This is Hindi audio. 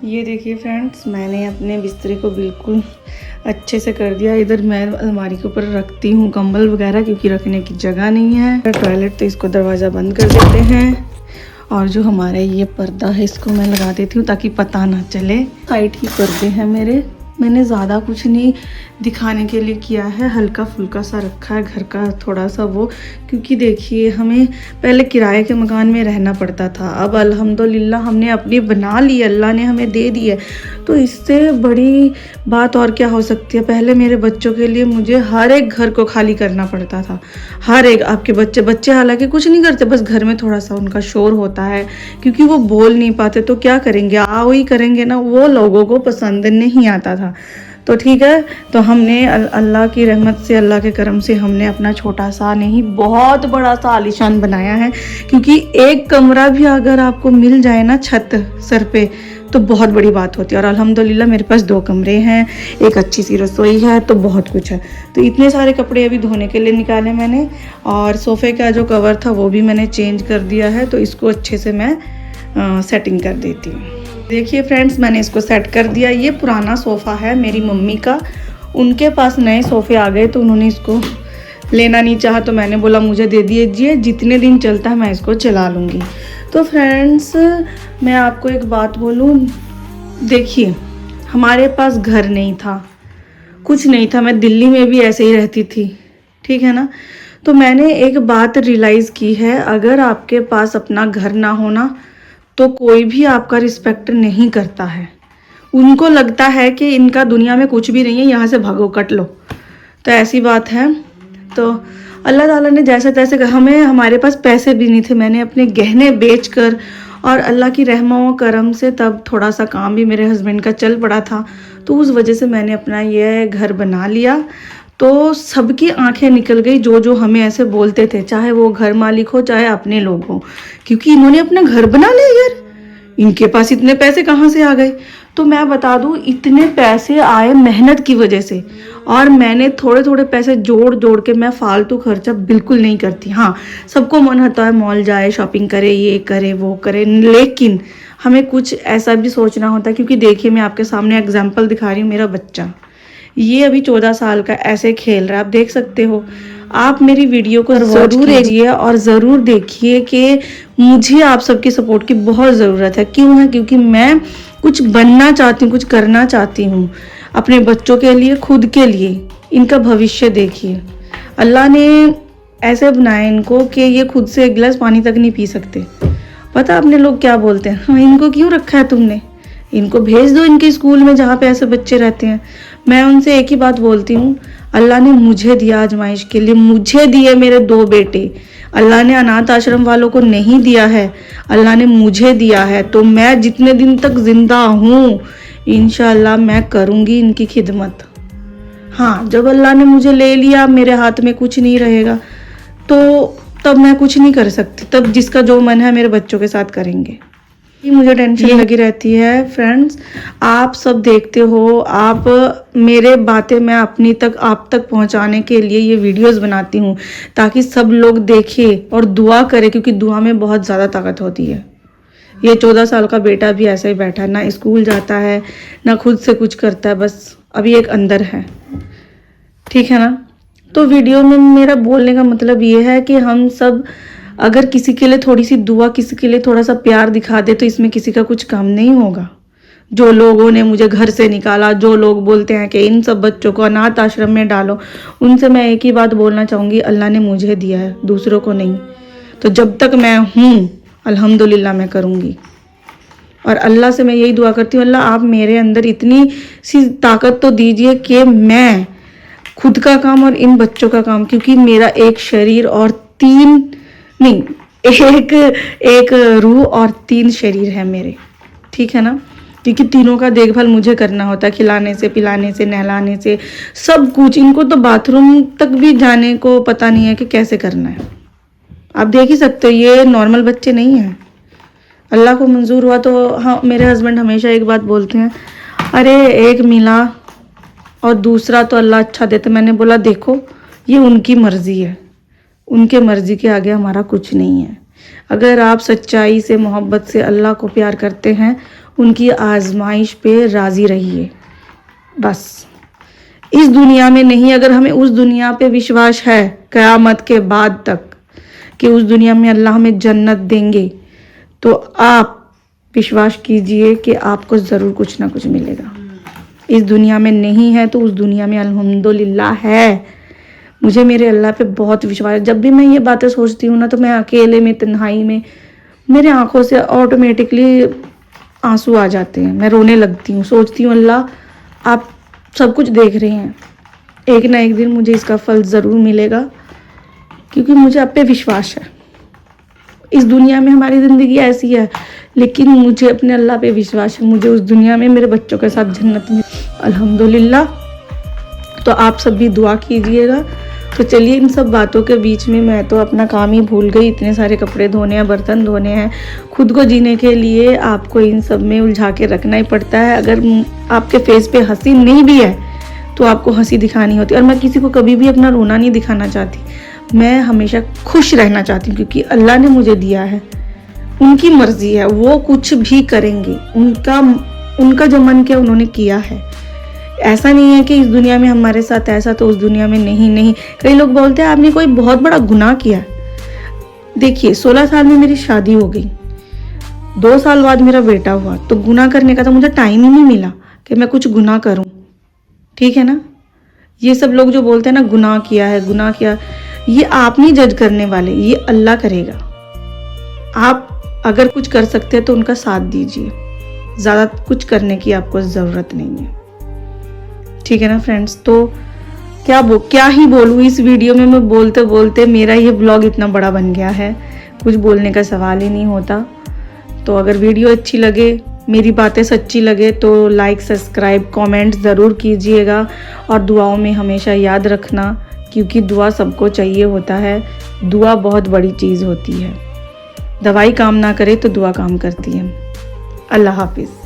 ये देखिए फ्रेंड्स, मैंने अपने बिस्तरे को बिल्कुल अच्छे से कर दिया। इधर मैं अलमारी के ऊपर रखती हूँ कंबल वगैरह क्योंकि रखने की जगह नहीं है। टॉयलेट तो इसको दरवाज़ा बंद कर देते हैं और जो हमारा ये पर्दा है इसको मैं लगा देती हूँ ताकि पता ना चले। साइड ही पर्दे हैं मेरे। मैंने ज़्यादा कुछ नहीं दिखाने के लिए किया है, हल्का फुल्का सा रखा है घर का थोड़ा सा वो, क्योंकि देखिए हमें पहले किराए के मकान में रहना पड़ता था। अब अल्हम्दुलिल्लाह हमने अपनी बना ली, अल्लाह ने हमें दे दी है, तो इससे बड़ी बात और क्या हो सकती है। पहले मेरे बच्चों के लिए मुझे हर एक घर को खाली करना पड़ता था, हर एक। आपके बच्चे हालांकि कुछ नहीं करते, बस घर में थोड़ा सा उनका शोर होता है क्योंकि वो बोल नहीं पाते, तो क्या करेंगे, आओ ही करेंगे ना, वो लोगों को पसंद नहीं आता था। तो ठीक है, तो हमने अल्लाह की रहमत से, अल्लाह के करम से हमने अपना छोटा सा नहीं बहुत बड़ा सा आलीशान बनाया है, क्योंकि एक कमरा भी अगर आपको मिल जाए ना छत सर पे तो बहुत बड़ी बात होती है। और अल्हम्दुलिल्लाह मेरे पास 2 कमरे हैं, एक अच्छी सी रसोई है, तो बहुत कुछ है। तो इतने सारे कपड़े अभी धोने के लिए निकाले मैंने, और सोफ़े का जो कवर था वो भी मैंने चेंज कर दिया है, तो इसको अच्छे से मैं सेटिंग कर देती हूँ। देखिए फ्रेंड्स, मैंने इसको सेट कर दिया। ये पुराना सोफ़ा है मेरी मम्मी का, उनके पास नए सोफ़े आ गए तो उन्होंने इसको लेना नहीं चाहा, तो मैंने बोला मुझे दे दीजिए, जितने दिन चलता है मैं इसको चला लूँगी। तो फ्रेंड्स, मैं आपको एक बात बोलूँ, देखिए हमारे पास घर नहीं था, कुछ नहीं था। मैं दिल्ली में भी ऐसे ही रहती थी, ठीक है ना। तो मैंने एक बात रियलाइज़ की है, अगर आपके पास अपना घर ना होना तो कोई भी आपका रिस्पेक्ट नहीं करता है। उनको लगता है कि इनका दुनिया में कुछ भी नहीं है, यहाँ से भागो, कट लो। तो ऐसी बात है। तो अल्लाह ताला ने जैसे तैसे, हमें हमारे पास पैसे भी नहीं थे, मैंने अपने गहने बेचकर और अल्लाह की रहमत व करम से तब थोड़ा सा काम भी मेरे हस्बैंड का चल पड़ा था, तो उस वजह से मैंने अपना ये घर बना लिया। तो सबकी आंखें निकल गई जो हमें ऐसे बोलते थे, चाहे वो घर मालिक हो चाहे अपने लोग हो, क्योंकि इन्होंने अपना घर बना लिया यार, इनके पास इतने पैसे कहाँ से आ गए। तो मैं बता दूँ, इतने पैसे आए मेहनत की वजह से, और मैंने थोड़े थोड़े पैसे जोड़ के, मैं फालतू खर्चा बिल्कुल नहीं करती। हाँ, सबको मन होता है मॉल जाए, शॉपिंग करे, ये करे वो करे, लेकिन हमें कुछ ऐसा भी सोचना होता है, क्योंकि देखिए मैं आपके सामने एग्जाम्पल दिखा रही हूँ। मेरा बच्चा ये अभी 14 साल का ऐसे खेल रहा है, आप देख सकते हो। आप मेरी वीडियो को ज़रूर देखिए और ज़रूर देखिए कि मुझे आप सबकी सपोर्ट की बहुत ज़रूरत है। क्यों है? क्योंकि मैं कुछ बनना चाहती हूँ, कुछ करना चाहती हूँ अपने बच्चों के लिए, खुद के लिए। इनका भविष्य देखिए, अल्लाह ने ऐसे बनाया इनको कि ये खुद से 1 गिलास पानी तक नहीं पी सकते। पता अपने लोग क्या बोलते हैं, हाँ इनको क्यों रखा है तुमने, इनको भेज दो इनके स्कूल में जहाँ पे ऐसे बच्चे रहते हैं। मैं उनसे एक ही बात बोलती हूँ, अल्लाह ने मुझे दिया आजमाइश के लिए, मुझे दिए मेरे 2 बेटे। अल्लाह ने अनाथ आश्रम वालों को नहीं दिया है, अल्लाह ने मुझे दिया है। तो मैं जितने दिन तक जिंदा हूँ इंशाअल्लाह मैं करूँगी इनकी खिदमत। हाँ, जब अल्लाह ने मुझे ले लिया, मेरे हाथ में कुछ नहीं रहेगा, तो तब मैं कुछ नहीं कर सकती। तब जिसका जो मन है मेरे बच्चों के साथ करेंगे। मुझे टेंशन लगी रहती है फ्रेंड्स, आप सब देखते हो, आप मेरे बातें मैं अपनी तक आप तक पहुंचाने के लिए ये वीडियोस बनाती हूँ, ताकि सब लोग देखें और दुआ करें, क्योंकि दुआ में बहुत ज़्यादा ताकत होती है। ये 14 साल का बेटा भी ऐसे ही बैठा है, ना स्कूल जाता है ना खुद से कुछ करता है, बस अभी एक अंदर है, ठीक है ना। तो वीडियो में मेरा बोलने का मतलब ये है कि हम सब अगर किसी के लिए थोड़ी सी दुआ, किसी के लिए थोड़ा सा प्यार दिखा दे, तो इसमें किसी का कुछ कम नहीं होगा। जो लोगों ने मुझे घर से निकाला, जो लोग बोलते हैं कि इन सब बच्चों को अनाथ आश्रम में डालो, उनसे मैं एक ही बात बोलना चाहूँगी, अल्लाह ने मुझे दिया है, दूसरों को नहीं। तो जब तक मैं हूँ अल्हम्दुलिल्लाह मैं करूँगी। और अल्लाह से मैं यही दुआ करती हूँ, अल्लाह आप मेरे अंदर इतनी सी ताकत तो दीजिए कि मैं खुद का काम और इन बच्चों का काम, क्योंकि मेरा एक शरीर और 3 नहीं, एक रूह और 3 शरीर है मेरे, ठीक है ना। क्योंकि तीनों का देखभाल मुझे करना होता है, खिलाने से, पिलाने से, नहलाने से, सब कुछ। इनको तो बाथरूम तक भी जाने को पता नहीं है कि कैसे करना है। आप देख ही सकते हो, ये नॉर्मल बच्चे नहीं हैं। अल्लाह को मंजूर हुआ तो हाँ, मेरे हस्बैंड हमेशा एक बात बोलते हैं, अरे एक मिला और दूसरा तो अल्लाह अच्छा देते। मैंने बोला देखो, ये उनकी मर्जी है, उनके मर्जी के आगे हमारा कुछ नहीं है। अगर आप सच्चाई से, मोहब्बत से अल्लाह को प्यार करते हैं, उनकी आजमाइश पे राज़ी रहिए। बस इस दुनिया में नहीं, अगर हमें उस दुनिया पे विश्वास है क़यामत के बाद तक कि उस दुनिया में अल्लाह हमें जन्नत देंगे, तो आप विश्वास कीजिए कि आपको ज़रूर कुछ ना कुछ मिलेगा। इस दुनिया में नहीं है तो उस दुनिया में अल्हम्दुलिल्लाह है। मुझे मेरे अल्लाह पे बहुत विश्वास है। जब भी मैं ये बातें सोचती हूँ ना, तो मैं अकेले में, तन्हाई में, मेरे आंखों से ऑटोमेटिकली आंसू आ जाते हैं, मैं रोने लगती हूँ। सोचती हूँ अल्लाह आप सब कुछ देख रहे हैं, एक ना एक दिन मुझे इसका फल ज़रूर मिलेगा, क्योंकि मुझे आप पे विश्वास है। इस दुनिया में हमारी ज़िंदगी ऐसी है, लेकिन मुझे अपने अल्लाह पे विश्वास है, मुझे उस दुनिया में मेरे बच्चों के साथ जन्नत में अल्हम्दुलिल्लाह। तो आप सब भी दुआ कीजिएगा। तो चलिए, इन सब बातों के बीच में मैं तो अपना काम ही भूल गई। इतने सारे कपड़े धोने हैं, बर्तन धोने हैं। खुद को जीने के लिए आपको इन सब में उलझा के रखना ही पड़ता है। अगर आपके फेस पे हंसी नहीं भी है तो आपको हंसी दिखानी होती है। और मैं किसी को कभी भी अपना रोना नहीं दिखाना चाहती, मैं हमेशा खुश रहना चाहती हूँ, क्योंकि अल्लाह ने मुझे दिया है, उनकी मर्जी है, वो कुछ भी करेंगे। उनका जो मन किया उन्होंने किया है। ऐसा नहीं है कि इस दुनिया में हमारे साथ ऐसा तो उस दुनिया में नहीं। कई लोग बोलते हैं आपने कोई बहुत बड़ा गुनाह किया। देखिए, 16 साल में मेरी शादी हो गई, 2 साल बाद मेरा बेटा हुआ, तो गुनाह करने का तो मुझे टाइम ही नहीं मिला कि मैं कुछ गुनाह करूं। ठीक है ना। ये सब लोग जो बोलते हैं ना गुनाह किया है, गुनाह किया, ये आप नहीं जज करने वाले, ये अल्लाह करेगा। आप अगर कुछ कर सकते हैं तो उनका साथ दीजिए, ज़्यादा कुछ करने की आपको ज़रूरत नहीं है। ठीक है ना फ्रेंड्स। तो क्या ही बोलूँ, इस वीडियो में मैं बोलते बोलते मेरा ये ब्लॉग इतना बड़ा बन गया है, कुछ बोलने का सवाल ही नहीं होता। तो अगर वीडियो अच्छी लगे, मेरी बातें सच्ची लगे, तो लाइक, सब्सक्राइब, कमेंट ज़रूर कीजिएगा। और दुआओं में हमेशा याद रखना, क्योंकि दुआ सबको चाहिए होता है। दुआ बहुत बड़ी चीज़ होती है। दवाई काम ना करे तो दुआ काम करती है। अल्लाह हाफिज़।